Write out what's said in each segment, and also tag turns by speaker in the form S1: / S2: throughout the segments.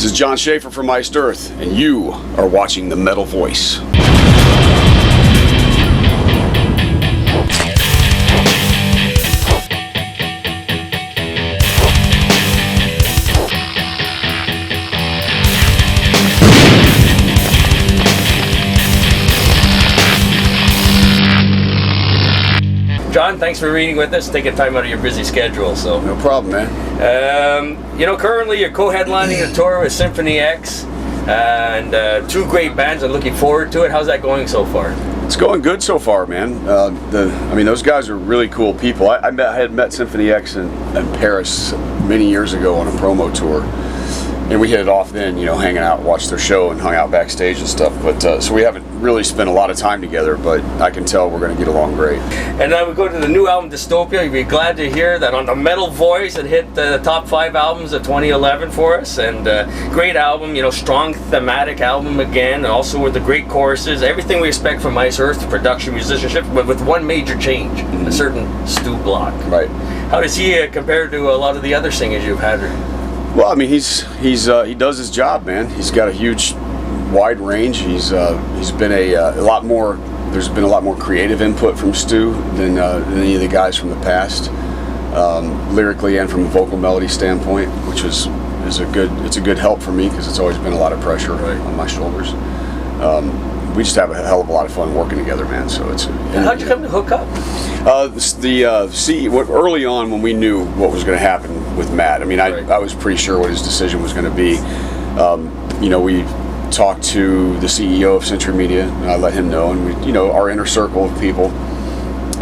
S1: This is Jon Schaffer from Iced Earth, and you are watching The Metal Voice.
S2: John, thanks for reading with us, taking time out of your busy schedule. So
S1: No problem, man.
S2: Currently you're co-headlining a tour with Symphony X, and two great bands. I'm looking forward to it. How's that going so far?
S1: It's going good so far, man. Those guys are really cool people. I had met Symphony X in Paris many years ago on a promo tour. And we hit it off then, hanging out, watched their show and hung out backstage and stuff. But so we haven't really spent a lot of time together, but I can tell we're going to get along great.
S2: And now we go to the new album, Dystopia. You'll be glad to hear that on the Metal Voice, it hit the top 5 albums of 2011 for us. And great album, strong thematic album again. Also with the great choruses, everything we expect from Iced Earth, production, musicianship, but with one major change, a certain Stu Block.
S1: Right.
S2: How does he compare to a lot of the other singers you've had?
S1: Well, he does his job, man. He's got a huge, wide range. He's been a lot more. There's been a lot more creative input from Stu than any of the guys from the past, lyrically and from a vocal melody standpoint, which is a good help for me because it's always been a lot of pressure on my shoulders. We just have a hell of a lot of fun working together, man. So it's.
S2: And how'd you come to hook up?
S1: Early on when we knew what was going to happen with Matt, I was pretty sure what his decision was going to be. We talked to the CEO of Century Media, and I let him know, and we, our inner circle of people,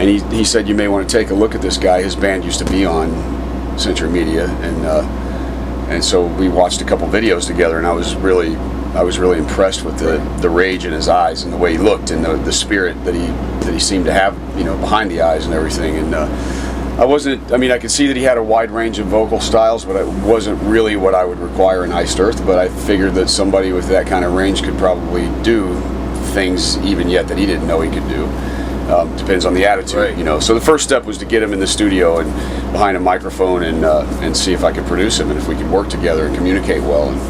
S1: and he said, you may want to take a look at this guy. His band used to be on Century Media, and so we watched a couple videos together, and I was really impressed with the rage in his eyes and the way he looked and the spirit that he seemed to have, behind the eyes and everything. And I could see that he had a wide range of vocal styles, but it wasn't really what I would require in Iced Earth. But I figured that somebody with that kind of range could probably do things even yet that he didn't know he could do. Depends on the attitude, So the first step was to get him in the studio and behind a microphone and see if I could produce him and if we could work together and communicate well. And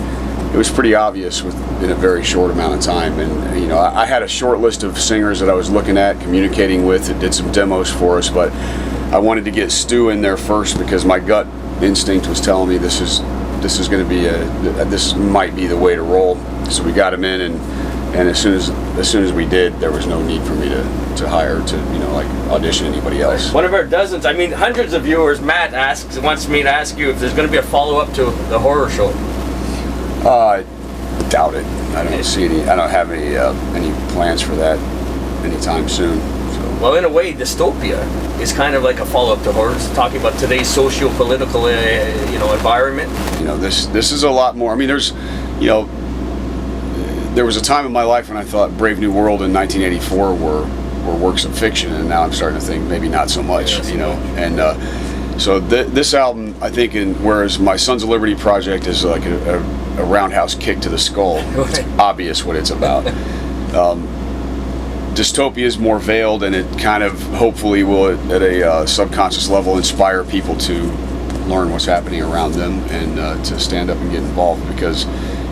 S1: it was pretty obvious in a very short amount of time. And I had a short list of singers that I was looking at, communicating with, that did some demos for us, but I wanted to get Stu in there first because my gut instinct was telling me this is going to be this might be the way to roll. So we got him in, and as soon as we did, there was no need for me to hire to audition anybody else.
S2: One of our dozens, hundreds of viewers. Matt wants me to ask you if there's going to be a follow-up to the horror show.
S1: I doubt it. I don't have any plans for that anytime soon. So.
S2: Well, in a way, Dystopia is kind of like a follow-up to horror. It's talking about today's socio-political, environment.
S1: This is a lot more. There's, there was a time in my life when I thought Brave New World and 1984 were works of fiction, and now I'm starting to think maybe not so much. So this album, I think, whereas my Sons of Liberty project is like a roundhouse kick to the skull, it's obvious what it's about. Dystopia is more veiled, and it kind of hopefully will, at a subconscious level, inspire people to learn what's happening around them and to stand up and get involved because,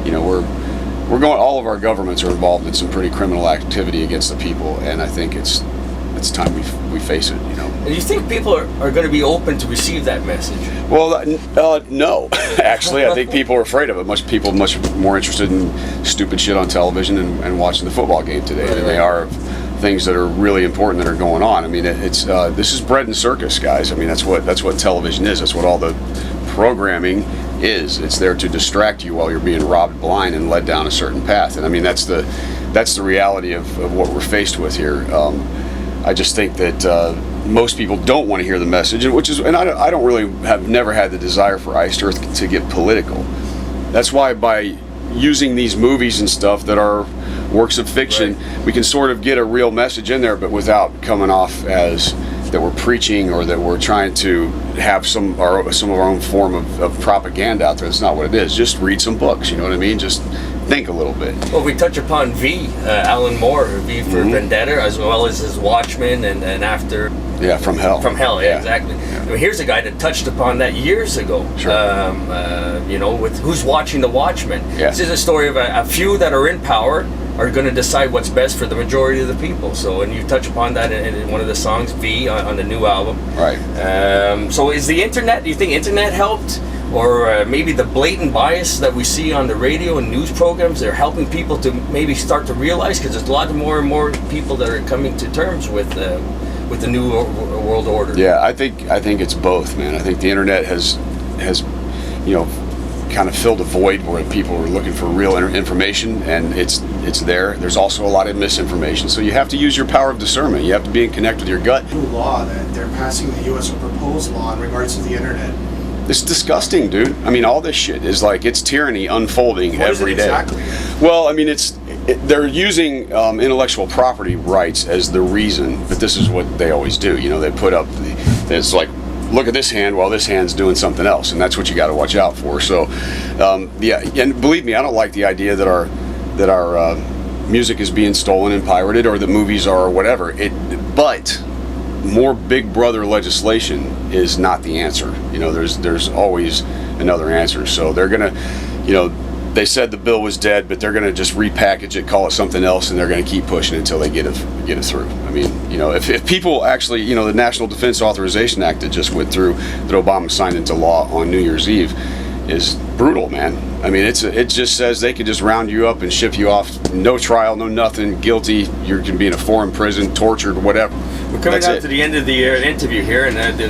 S1: we're going. All of our governments are involved in some pretty criminal activity against the people, and I think it's time we face it.
S2: And you think people are going to be open to receive that message?
S1: Well, no. Actually, I think people are afraid of it. People much more interested in stupid shit on television and watching the football game today than they are of things that are really important that are going on. This is bread and circus, guys. That's what television is. That's what all the programming is. It's there to distract you while you're being robbed blind and led down a certain path. And that's the reality of what we're faced with here. I just think that most people don't want to hear the message, and I don't really have never had the desire for Iced Earth to get political. That's why by using these movies and stuff that are works of fiction, we can sort of get a real message in there, but without coming off as that we're preaching or that we're trying to have some of our own form of propaganda out there. That's not what it is. Just read some books, Just think a little bit.
S2: Well, we touch upon V, Alan Moore, V for Vendetta, as well as his Watchmen, and after
S1: Yeah, from hell.
S2: From hell, yeah, exactly. Yeah. I mean, here's a guy that touched upon that years ago.
S1: Sure.
S2: You know, with Who's Watching the Watchmen.
S1: Yeah.
S2: This is a story of a few that are in power are going to decide what's best for the majority of the people. So, and you touch upon that in one of the songs, V, on the new album.
S1: Right.
S2: So is the internet, do you think internet helped? Or maybe the blatant bias that we see on the radio and news programs, they're helping people to maybe start to realize, because there's a lot more and more people that are coming to terms with the new world order.
S1: Yeah, I think it's both, man. I think the internet has you know, kind of filled a void where people were looking for real information, and it's there. There's also a lot of misinformation, so you have to use your power of discernment. You have to be in connect with your gut.
S3: New law that they're passing the U.S. a proposed law in regards to the internet.
S1: It's disgusting, dude. I mean, all this shit is like, it's tyranny unfolding every day.
S3: Exactly?
S1: Well, I mean, they're using intellectual property rights as the reason, but this is what they always do. You know, they put up, it's like, look at this hand while this hand's doing something else, and that's what you got to watch out for. So, yeah, and believe me, I don't like the idea that our music is being stolen and pirated, or that movies are, or whatever. But more Big Brother legislation is not the answer. You know, there's always another answer. So they're gonna, you know, they said the bill was dead, but they're gonna just repackage it, call it something else, and they're gonna keep pushing it until they get it through. I mean, you know, if people actually, you know, the National Defense Authorization Act that just went through, that Obama signed into law on New Year's Eve, is brutal, man. I mean, it just says they could just round you up and ship you off, no trial, no nothing, guilty. You can be in a foreign prison, tortured, whatever.
S2: We're coming down to the end of the interview here, and the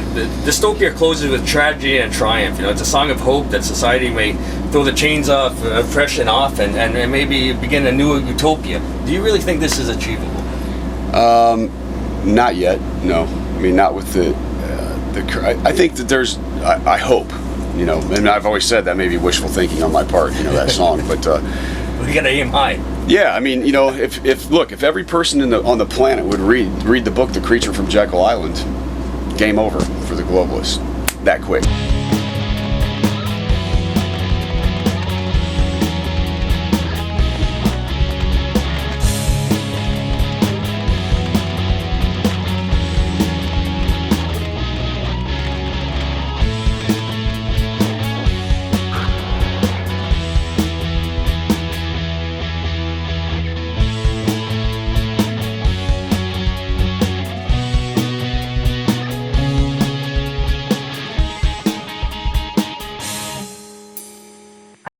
S2: Dystopia closes with tragedy and triumph. You know, it's a song of hope that society may throw the chains off, oppression off, and maybe begin a new utopia. Do you really think this is achievable?
S1: Not yet. No. I mean, not with the. I think that there's. I hope. You know, and I've always said that may be wishful thinking on my part. You know, that song, but.
S2: We gotta aim high.
S1: Yeah, I mean, you know, if every person on the planet would read the book The Creature from Jekyll Island, game over for the globalists. That quick.